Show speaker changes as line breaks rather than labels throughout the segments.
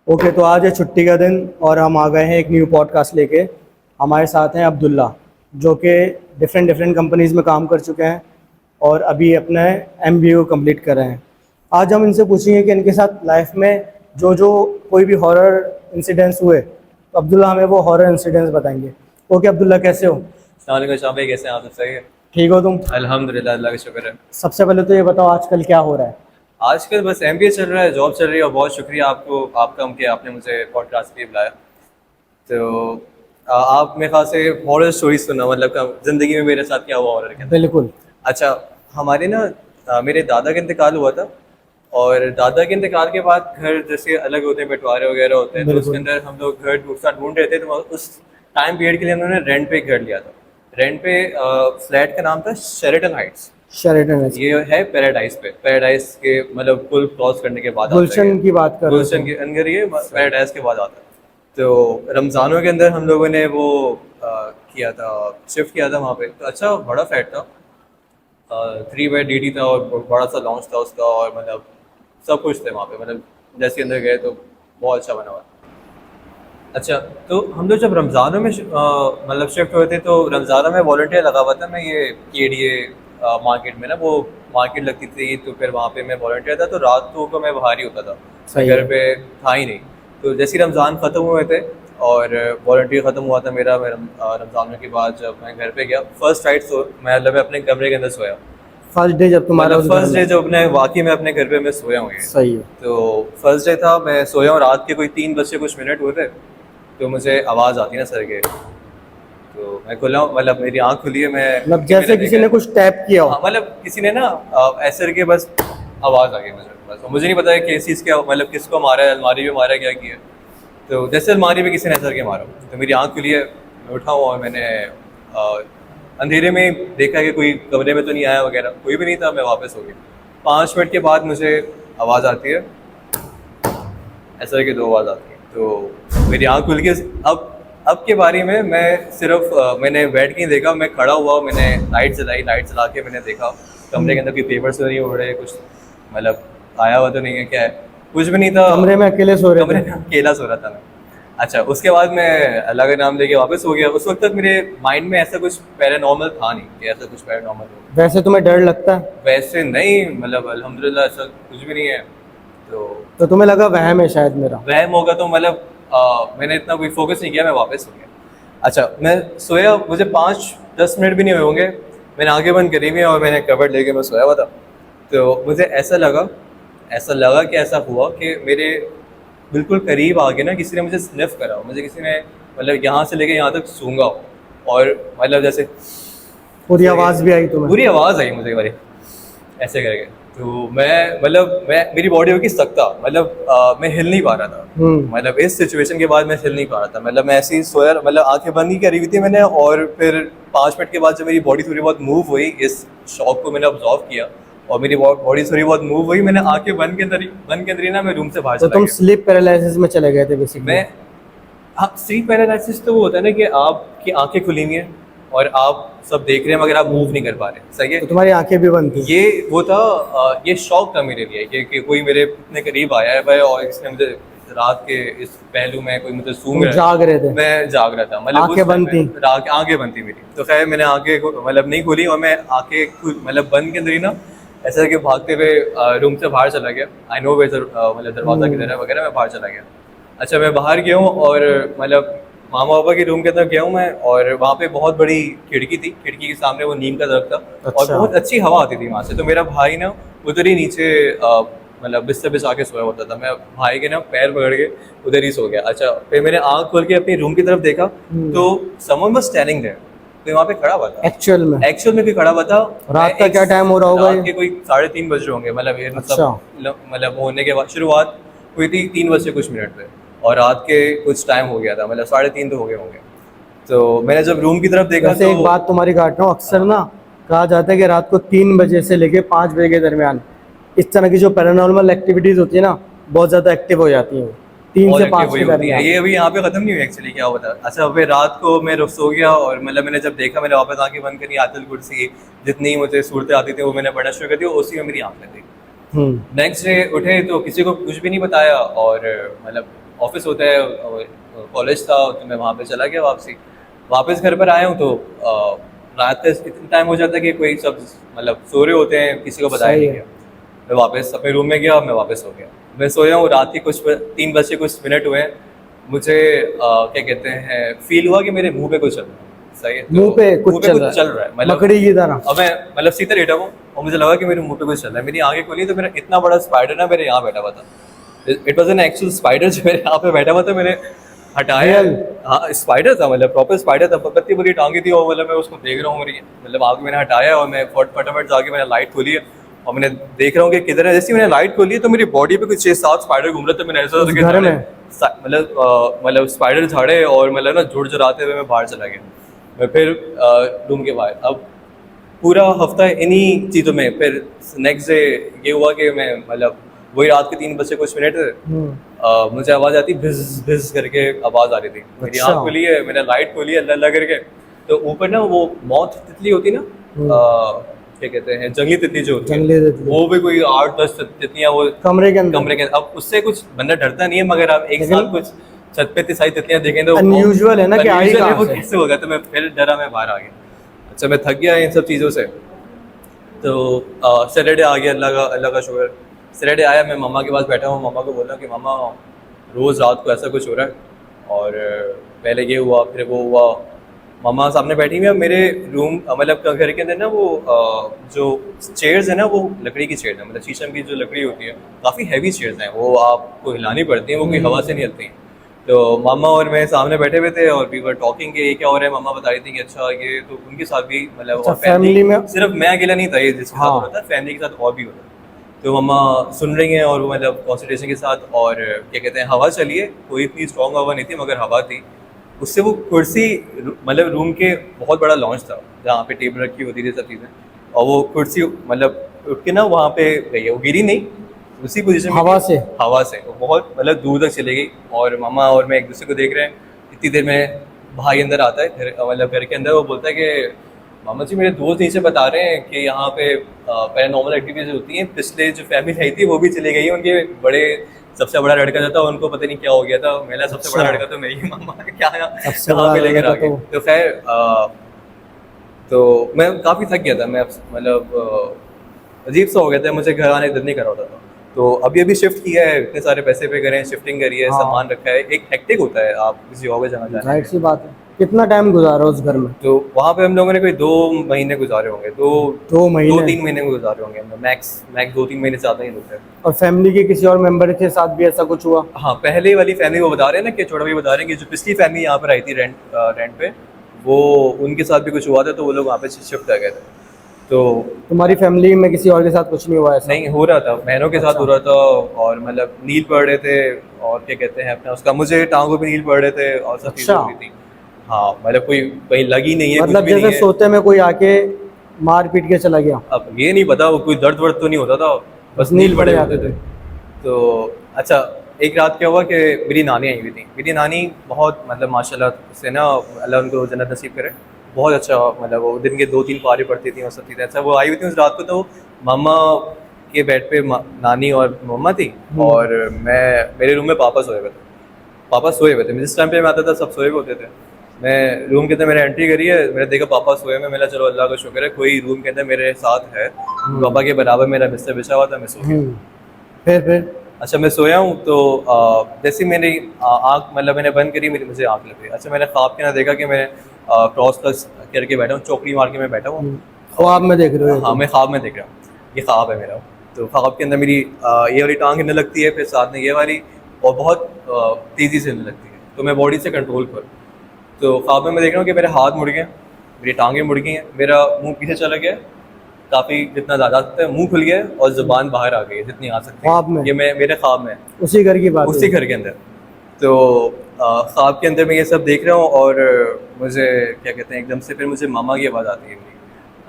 Okay, तो आज है छुट्टी का दिन और हम आ गए हैं एक न्यू पॉडकास्ट लेके। हमारे साथ हैं अब्दुल्ला, जो कि डिफरेंट डिफरेंट कंपनीज़ में काम कर चुके हैं और अभी अपना एमबीए को कंप्लीट कर रहे हैं। आज हम इनसे पूछेंगे कि इनके साथ लाइफ में जो जो कोई भी हॉरर इंसिडेंट्स हुए, तो अब्दुल्ला हमें वो हॉरर इंसिडेंट्स बताएंगे। ओके अब्दुल्ला, कैसे हो?
अस्सलाम वालेकुम शाम भाई, कैसे हैं आप? सब सही है?
ठीक हो तुम?
अल्हम्दुलिल्लाह, अल्लाह का शुक्र है।
सबसे पहले तो ये बताओ आजकल क्या हो रहा है?
आजकल बस एमबीए चल रहा है, जॉब चल रही है, और बहुत शुक्रिया आपका कि आपने मुझे पॉडकास्ट के लिए बुलाया। तो आप मेरे ख्याल से हॉरर स्टोरी सुना, मतलब ज़िंदगी में मेरे साथ क्या हुआ हॉरर के अंदर।
बिल्कुल।
अच्छा, हमारे ना मेरे दादा का इंतकाल हुआ था, और दादा के इंतकाल के बाद घर जैसे अलग होते हैं, बंटवारे वगैरह होते हैं, तो उसके अंदर हम लोग घर ढूंढ रहे थे। तो उस टाइम पीरियड के लिए उन्होंने रेंट पे घर लिया था। रेंट पे फ्लैट का नाम था शेरेटन हाइट्स।
शेरेटन।
ये है पैराडाइज पे, पैराडाइज के मतलब पुल क्रॉस करने के बाद
गुलशन की बात कर रहे
गुलशन के अंदर ये पैराडाइज के बाद आता है। तो रमज़ानों के अंदर हम लोगों ने वो किया था, शिफ्ट किया था वहाँ पे। तो अच्छा बड़ा फ्लैट था, 3 बेड DD था, और बड़ा सा लॉन्च था उसका, और मतलब सब कुछ थे वहाँ पे। मतलब जैसे अंदर गए तो बहुत अच्छा बना हुआ। अच्छा, तो हम लोग जब रमज़ानों में मतलब शिफ्ट हुए थे, तो रमज़ानों में वॉलंटियर लगा हुआ था। मैं ये KDA मार्केट में ना, वो मार्केट लगती थी, तो फिर वहाँ पे मैं वॉलंटियर था। तो रात को मैं बाहर ही होता था, मैं घर पे था ही नहीं। तो जैसे ही रमज़ान ख़त्म हुए थे और वॉलंटियर ख़त्म हुआ था मेरा, मैं रमज़ान के बाद जब मैं घर पे गया, फर्स्ट नाइट मैं अपने कमरे के अंदर सोया।
फर्स्ट डे जब तुम्हारा
मतलब फर्स्ट डे जब मैं अपने घर पे मैं सोया हूँ।
सही है।
तो फर्स्ट डे था, मैं सोया हूँ, रात के कोई 3 बज के कुछ मिनट हुए थे। तो मुझे आवाज़ आती है ना सर के, तो मैं खुला हूँ, मतलब मेरी आँख खुली है। मैं
मतलब जैसे किसी ने कुछ टैप किया हो।
हाँ, मतलब किसी ने ना ऐसे करके बस आवाज़ आ गई मुझे। बस मुझे नहीं पता है कि चीज़ क्या, मतलब किसको मारा है, अलमारी पे मारा है, क्या किया है। तो जैसे अलमारी पे किसी ने ऐसे करके मारा, तो मेरी आँख खुली है, मैं उठा हूँ, और मैंने अंधेरे में देखा कि कोई कमरे में तो नहीं आया वगैरह, कोई भी नहीं था। मैं वापस हो गया। 5 मिनट के बाद मुझे आवाज़ आती है, ऐसा करके 2 आवाज़ आती है। तो मेरी आँख खुल गई। अब के बारे में मैं सिर्फ मैंने बैठ के ही देखा, मैं खड़ा हुआ, मैंने लाइट चला के मैंने देखा कमरे के अंदर कोई पेपर्स तो नहीं उड़ रहे, कुछ मतलब आया हुआ तो नहीं है, क्या है, कुछ भी नहीं था।
कमरे में अकेले सो रहे थे?
कमरे में अकेला सो रहा था मैं। अच्छा, उसके बाद मैं अल्लाह का नाम लेके वापस हो गया। उस वक्त तक मेरे माइंड में ऐसा कुछ पैरानॉर्मल था नहीं कि ऐसा कुछ पैरानॉर्मल हो।
वैसे तुम्हें डर लगता है?
वैसे नहीं, मतलब अल्हम्दुलिल्लाह ऐसा कुछ भी नहीं है। तो
तुम्हें लगा वहम है शायद मेरा?
वहम होगा तो मतलब मैंने इतना कोई फोकस नहीं किया, मैं वापस हो गया। अच्छा, मैं सोया, मुझे 5-10 मिनट भी नहीं हुए होंगे, मैंने आंखें बंद करी हुई और मैंने कवर लेके मैं सोया हुआ था। तो मुझे ऐसा लगा कि ऐसा हुआ कि मेरे बिल्कुल करीब आके ना किसी ने मुझे स्निफ करा हो, मुझे किसी ने मतलब यहाँ से लेके यहाँ तक सूंघा हो, और मतलब जैसे
पूरी आवाज़ भी आई तुम्हें?
पूरी आवाज़ आई मुझे बारी ऐसे करके। तो मैं मेरी बॉडी होगी सकता, मतलब मैं हिल नहीं पा रहा था। मतलब इस सिचुएशन के बाद मैं हिल नहीं पा रहा था, मतलब मैं ऐसे ही सोया, मतलब आंखें बंद ही करी हुई थी मैंने। और फिर 5 मिनट के बाद जब मेरी बॉडी थोड़ी बहुत मूव हुई, इस शॉक को मैंने ऑब्जॉर्व किया, और मेरी बॉडी थोड़ी बहुत मूव हुई, मैंने आंखें बंद के अंदर ही ना मैं रूम से बाहर
तो
चला
तुम
गया।
स्लीप पैरालिसिस में चले गए थे बेसिकली?
मैं हाँ, स्लीप पैरालिसिस तो वो होता है ना कि आपकी आंखें खुली हुई हैं और आप सब देख रहे हैं मगर आप मूव नहीं कर पा रहे, सही है।
तो तुम्हारी आंखें भी बंद थी?
ये वो था, ये शौक था मेरे लिए कि कोई मेरे इतने करीब आया है भाई, और इसने मुझे रात के इस पहलू में कोई मुझे सूंघ रहा है।
जाग रहे थे?
मैं जाग रहा था, मतलब
आंखें बंद थी?
आंखें बंद थी मेरी। तो खैर मैंने आंखें मतलब नहीं खोली, और मैं आंखें मतलब बंद के अंदर ही ना ऐसा कि भागते हुए रूम से बाहर चला गया। आई नो वेयर मतलब दरवाज़ा किधर है वगैरह, मैं बाहर चला गया। अच्छा, मैं बाहर गया हूँ, और मतलब मामा पापा के रूम के अंदर गया हूँ मैं, और वहाँ पे बहुत बड़ी खिड़की थी, खिड़की के सामने वो नीम का दरख्त था। और
अच्छा।
बहुत अच्छी हवा आती थी वहाँ से। तो मेरा भाई ना उधर ही नीचे मतलब बिस्तर बिछा के सोया होता था, मैं भाई के ना पैर पकड़ के उधर ही सो गया। अच्छा, फिर मैंने आँख खोल के अपनी रूम की तरफ देखा, तो समवन वाज स्टैंडिंग देयर, कोई वहाँ पे खड़ा हुआ था।
एक्चुअल में
कोई खड़ा हुआ था।
रात का क्या टाइम हो रहा होगा?
रात के कोई 3:30 बज रहे होंगे, मतलब ये मतलब होने के बाद शुरुआत हुई थी 3 बज के कुछ मिनट पे, और रात के कुछ टाइम हो गया था, मतलब 3:30 तो हो गए होंगे। तो मैंने जब रूम की तरफ देखा तो
एक बात तुम्हारी काट रहा हूँ, अक्सर ना कहा जाता है कि रात को 3 बजे से लेके 5 बजे के दरमियान इस तरह की जो पैरानॉर्मल एक्टिविटीज होती है ना, बहुत ज़्यादा एक्टिव हो जाती हैं 3 से 5 के दरमियान।
ये अभी यहाँ पे खत्म नहीं हुई एक्चुअली, क्या हुआ था। अच्छा, फिर रात को मैं सो गया, और मतलब मैंने जब देखा, मैंने वापस आंखें बंद करी, आयतुल कुर्सी जितनी मुझे सूरतें आती थी वो मैंने पढ़ना शुरू कर दी, उसी में मेरी आँख लग गई। नेक्स्ट डे उठे तो किसी को कुछ भी नहीं बताया, और मतलब ऑफिस होता है और कॉलेज था, तो मैं वहाँ पे चला गया वापसी। वापस घर पर आया हूँ तो रात का इतना टाइम हो जाता है कि कोई सब मतलब सो रहे होते हैं, किसी को बताया
सही
नहीं
है।
गया। मैं वापस अपने रूम में गया, मैं वापस सो गया। मैं सोया हूँ, रात के कुछ 3 बजे कुछ मिनट हुए हैं, मुझे क्या कहते हैं फील हुआ कि मेरे मुंह पे कुछ चल रहा है। सही है, तो
मुंह पे कुछ
मुंह पे
चल
कुछ
रहा
चल रहा है, मतलब
मकड़ी की तरह।
अब मैं मतलब सीधा लेटा हूँ और मुझे लगा कि मेरे मुंह पे कुछ चल रहा है। मेरी आंखें खुली तो मेरा इतना बड़ा स्पाइडर ना मेरे यहाँ बैठा हुआ था। It was an actual spider जो मेरे यहाँ पे बैठा हुआ था। मैंने हटाया,
Real?
हाँ स्पाइडर था, मतलब प्रॉपर स्पाइडर था, पत्ती पूरी टांगी थी, और मतलब मैं उसको देख रहा हूँ। मेरी मतलब आगे मैंने हटाया और मैं फटाफट जाके मैंने लाइट खोली है और मैंने देख रहा हूँ कि किधर है। जैसे मैंने लाइट खोली है तो मेरी बॉडी पे कुछ 6-7 स्पाइडर घूम रहे थे। मैंने ऐसा
उस
सोचा कि
घर में?
मतलब स्पाइडर झाड़े और मतलब ना झुरझुराते हुए मैं बाहर चला गया। मैं फिर रूम के बाहर, अब पूरा हफ्ता इन्हीं चीज़ों में। फिर नेक्स्ट डे ये हुआ कि मैं मतलब वही रात के 3 बजे कुछ मिनट मुझे आवाज़ आती, भिज भिज करके आवाज़ आ रही थी। मेरी
अच्छा।
आँख खुली है, मैंने लाइट खोली है अल्लाह अल्लाह करके, तो ऊपर ना वो मौत तितली होती ना, क्या कहते हैं जंगली तितली जो होती है,
जंगली तितली।
वो भी कोई 8-10 तितलियाँ वो
कमरे के अंदर?
कमरे के। अब उससे कुछ बंदा डरता नहीं है, मगर आप एक
लेकिन
साथ कुछ छत पे इतनी सारी तितलियाँ देखें तो
Unusual है ना कि आई
unusual है,
कहाँ
वो
से?
कैसे होगा। तो मैं फिर डरा, मैं बाहर आ गया। अच्छा मैं थक गया इन सब चीज़ों से, तो सैटरडे आ गया, अल्लाह का शुक्र। सैटरडे आया, मैं मम्मा के पास बैठा हूँ, मम्मा को बोला कि मम्मा रोज़ रात को ऐसा कुछ हो रहा है, और पहले ये हुआ फिर वो हुआ। मम्मा सामने बैठी हुई है। मेरे रूम मतलब घर के अंदर ना वो जो चेयर्स है ना, वो लकड़ी की चेयर्स है, मतलब शीशम की जो लकड़ी होती है, काफ़ी हैवी चेयर्स हैं, वो आपको हिलानी पड़ती हैं, वो कोई हवा से नहीं हिलती हैं। तो मामा और मैं सामने बैठे हुए थे और वी वर टॉकिंग कि ये क्या हो रहा है। मामा बता रही थी कि अच्छा ये तो उनके साथ भी मतलब,
अच्छा,
और फैमिली
family में?
सिर्फ मैं अकेला नहीं था ये जिसके साथ
हाँ।
हो रहा था, फैमिली के साथ और भी होता था। तो मम्मा सुन रही हैं और वो मतलब कॉन्सेंट्रेशन के साथ, और क्या कहते हैं हवा चली है, कोई इतनी स्ट्रॉन्ग हवा नहीं थी मगर हवा थी। उससे वो कुर्सी मतलब रूम के बहुत बड़ा लॉन्च था जहाँ पे टेबल रखी होती थी सब चीज़ें, और वो कुर्सी मतलब उठ के ना वहाँ पे गई है, वो गिरी नहीं, उसी पोजीशन में
हवा
थी।
से?
हवा से वो बहुत मतलब दूर तक चली गई। और मामा और मैं एक दूसरे को देख रहे हैं। इतनी देर में भाई अंदर आता है घर, मतलब घर के अंदर। वो बोलता है कि मामा जी मेरे दोस्त नीचे बता रहे हैं कि यहाँ पे पैरानॉर्मल एक्टिविटीज होती हैं, पिछले जो फैमिली आई थी वो भी चली गई है, उनके बड़े सबसे बड़ा लड़का जो था उनको पता नहीं क्या हो गया था। मेरा सबसे बड़ा
अच्छा।
लड़का तो मैं ही, मामा क्या
सबसे
कहाँ
बड़ा
पे लेकर
लड़का
आ गए। तो खैर तो मैं काफ़ी थक गया था, मैं मतलब अजीब सा हो गया था, मुझे घर आने दिल नहीं कर रहा था। तो अभी अभी शिफ्ट किया है, इतने सारे पैसे पे करें, शिफ्टिंग करी है,
हाँ।
सामान रखा है, एक हेक्टिक होता है आप किसी जगह पे जाना चाहते
जाहिर
हैं।
सी बात है। कितना टाइम गुजारा उस घर में?
तो वहाँ पे हम लोगों ने कोई 2 महीने गुजारे होंगे,
2 महीने?
2-3 महीने गुजारे होंगे, मैक्स 2-3 महीने से ज़्यादा ही होते हैं।
और फैमिली के किसी और मेंबर के साथ भी ऐसा कुछ हुआ?
हाँ पहले वाली फैमिली वो बता रहे हैं ना, कि छोटा भाई बता रहे हैं कि जो पिछली फैमिली यहाँ पर आई थी रेंट पे, वो उनके साथ भी कुछ हुआ था, तो वो लोग वहाँ पे शिफ्ट कर गए थे। तो
तुम्हारी फैमिली में किसी और के साथ कुछ नहीं हुआ ऐसा?
नहीं हो रहा था, बहनों के साथ
अच्छा।
हो रहा था, और मतलब नील पड़ रहे थे, और क्या कहते हैं अपना उसका, मुझे टांगों पे नील पड़ रहे थे और सब चीज़ें
अच्छा।
हो रही थी। हाँ मतलब कोई कहीं लगी नहीं है, कुछ
मतलब
भी नहीं
जैसे
है।
सोते में कोई आके मार पीट के चला गया?
अब ये नहीं पता, वो कोई दर्द वर्द तो नहीं होता था, बस
नील
नील
पड़
पड़े
जाते
होते थे।
थे।
तो अच्छा एक रात क्या हुआ कि मेरी नानी आई हुई थी। मेरी नानी बहुत मतलब माशाल्लाह से ना, अल्लाह उनको जन्नत नसीब करे, बहुत अच्छा, मतलब वो दिन के 2-3 पारे पढ़ती थी और सब चीज़ें। अच्छा वो आई हुई थी उस रात को, तो मामा के बेड पे नानी और मम्मा थी, और मैं मेरे रूम में पापा सोए हुए थे। पापा सोए हुए थे, मैं जिस टाइम पे मैं आता था सब सोए हुए होते थे। मैं रूम के अंदर मैंने एंट्री करी है, मैंने देखा पापा सोए हुए, मैंने चलो अल्लाह का शुक्र है कोई रूम के अंदर मेरे साथ है। पापा के बराबर मेरा बिस्तर बिछा हुआ था, मैं सो गया।
फिर?
अच्छा मैं सोया हूँ तो जैसे ही मेरी आँख मतलब मैंने बंद करी, मेरी मुझे आँख लग गई। अच्छा मैंने ख्वाब के ना देखा कि मैं क्रॉस प्लस करके बैठा हूँ, चौकड़ी मार के मैं बैठा हूँ।
ख्वाब में देख रहे हो?
हाँ मैं ख्वाब में देख रहा हूँ, ये ख्वाब है मेरा। तो ख्वाब के अंदर मेरी ये वाली टांग हिलने लगती है, फिर साथ में ये वाली, और बहुत तेज़ी से हिलने लगती है, तो मैं बॉडी से कंट्रोल कर। तो ख्वाब में मैं देख रहा हूँ कि मेरे हाथ मुड़ गए, मेरी टांगें मुड़ गई हैं, मेरा मुंह पीछे चला गया काफ़ी, जितना ज़्यादा सकता है, मुंह खुल गया और ज़ुबान बाहर आ गई है जितनी आ सकती
ख्वाब में?
है। ये मैं मेरे ख्वाब में,
उसी घर की बात
उसी
है?
घर के अंदर। तो ख्वाब के अंदर मैं ये सब देख रहा हूँ, और मुझे क्या कहते हैं एकदम से फिर मुझे मामा की आवाज़ आती है मेरी,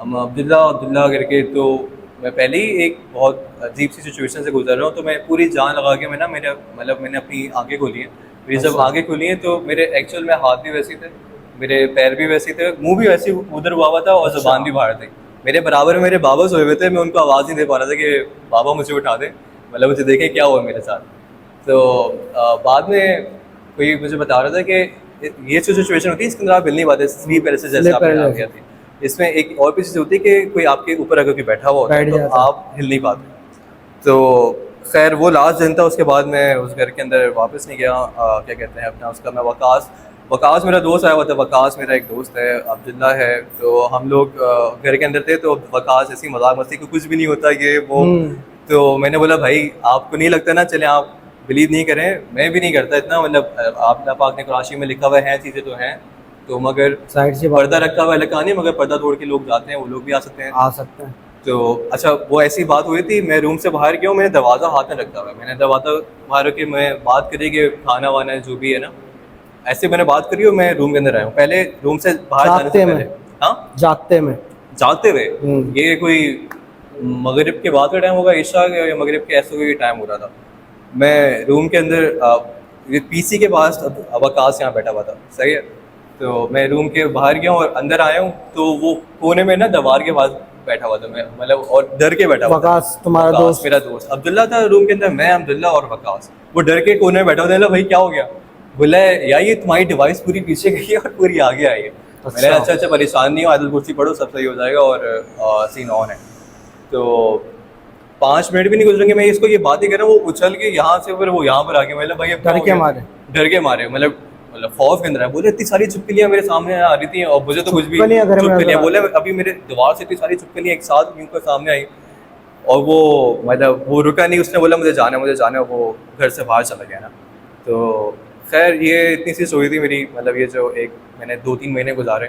अम्मा अब्दुल्ला अब्दुल्ला करके। तो मैं पहले ही एक बहुत अजीब सी सिचुएशन से गुजर रहा हूँ, तो मैं पूरी जान लगा के मैं ना, मेरा मतलब मैंने अपनी आंखें खोली हैं। मेरी जब आंखें खुली हैं तो मेरे एक्चुअल में हाथ भी वैसे थे, मेरे पैर भी वैसे थे, मुंह भी वैसे उधर हुआ हुआ था, और ज़ुबान भी बाहर थी। मेरे बराबर में मेरे बाबा सोए हुए थे, मैं उनको आवाज़ नहीं दे पा रहा था कि बाबा मुझे उठा दे, मतलब मुझे देखे क्या हुआ मेरे साथ। तो बाद में कोई मुझे बता रहा था कि ये जो सिचुएशन होती है इसके अंदर आप हिल नहीं पाते, स्लीप पैरालिसिस जैसे आपने नाम किया था। इसमें एक और भी चीज़ होती है कि कोई आपके ऊपर अगर कोई बैठा हुआ होता है
बैठ
तो
जाता है।
आप हिल नहीं पाते। तो खैर वो लास्ट दिन था, उसके बाद मैं उस घर के अंदर वापस नहीं गया। क्या कहते हैं अपना उसका, मैं वकास मेरा दोस्त आया हुआ था। वकास मेरा एक दोस्त है, अब्दुल्ला है। तो हम लोग घर के अंदर थे, तो वकास ऐसी मजाक मस्ती को कुछ भी नहीं होता ये वो। तो मैंने बोला भाई आपको नहीं लगता ना, चले आप बिलीव नहीं करें, मैं भी नहीं करता इतना, मतलब आप पाक ने कुराशी में लिखा हुआ है चीज़ें तो हैं, तो मगर
साइड से
पर्दा रखा हुआ है लगा नहीं, मगर पर्दा तोड़ के लोग जाते हैं, वो लोग भी आ सकते हैं।
आ सकते हैं।
तो अच्छा वो ऐसी बात हुई थी, मैं रूम से बाहर गया हूँ, मैंने दरवाज़ा हाथ में रखा हुआ है, मैंने दरवाज़ा बाहर रख के मैं बात करी कि खाना वाना जो भी है ना, ऐसे मैंने बात करी और मैं रूम के अंदर आया हूँ। पहले रूम से बाहर जाने से पहले, हाँ
जागते में
जागते हुए, ये कोई मगरिब के बाद का टाइम होगा, ईशा या मगरिब के ऐसे कोई टाइम हो रहा था। मैं रूम के अंदर पीसी के पास वकास यहाँ बैठा हुआ था, सही है। तो मैं रूम के बाहर गया हूँ और अंदर आया हूँ, तो वो कोने में ना दीवार के पास बैठा हुआ था मैं, मतलब और डर के बैठा हुआ था।
वकास तुम्हारा दोस्त?
मेरा दोस्त अब्दुल्ला था रूम के अंदर, मैं अब्दुल्ला और वकास। वो डर के कोने में बैठा हुआ था। भाई क्या हो गया? बोला यार ये तुम्हारी डिवाइस पूरी पीछे गई है और पूरी आगे आई है। मैंने अच्छा परेशान नहीं हो, आयतुल कुर्सी पढ़ो सब सही हो जाएगा और सीन ऑन है। तो 5 मिनट भी नहीं गुजरेंगे, मैं इसको ये बात ही कर रहा हूँ, वो उछल के यहाँ से फिर वो यहाँ पर आके, मतलब भाई
डर के मारे
मतलब खौफ के अंदर है। बोले इतनी सारी चुपकलियाँ मेरे सामने आ रही थी और मुझे तो कुछ भी
चुपकलियाँ
बोले, अभी मेरे दीवार से इतनी सारी चुपकलियाँ एक साथ यूं कर सामने आई और वो मतलब वो रुका नहीं, उसने बोला मुझे जाना है, वो घर से बाहर चला गया ना। तो खैर ये इतनी सी स्टोरी थी मेरी, मतलब ये जो एक मैंने 2-3 महीने गुजारे।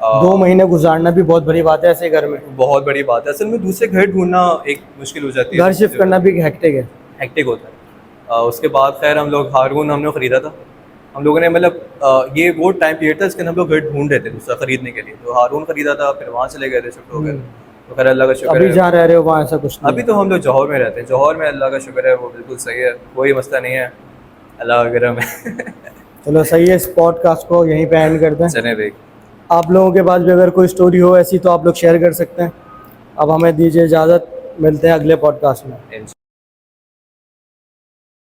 2 महीने गुजारना भी बहुत बड़ी बात है ऐसे घर में,
बहुत बड़ी बात है। असल में दूसरे घर ढूंढना एक मुश्किल हो जाती है,
घर शिफ्ट करना भी हेक्टिक
होता है। उसके बाद खैर हम लोग हारून हमने ख़रीदा था, हम लोगों ने मतलब ये वो टाइम पीरियड था इसके अंदर हम लोग घर ढूंढ रहे थे दूसरा खरीदने के लिए। तो हारून ख़रीदा था, फिर वहाँ चले गए थे, शिफ्ट हो गए। तो खैर अल्लाह का शुक्र है।
अभी जहाँ रह रहे हो वहाँ ऐसा कुछ नहीं?
अभी तो हम लोग जौहर में रहते हैं, जौहर में अल्लाह का शुक्र है वो बिल्कुल सही है, कोई मसला नहीं है, अल्लाह का करम है।
चलो सही है, इस पॉडकास्ट को यहीं पे एंड करते हैं।
चले भाई,
आप लोगों के पास भी अगर कोई स्टोरी हो ऐसी तो आप लोग शेयर कर सकते हैं। अब हमें दीजिए इजाज़त, मिलते हैं अगले पॉडकास्ट में।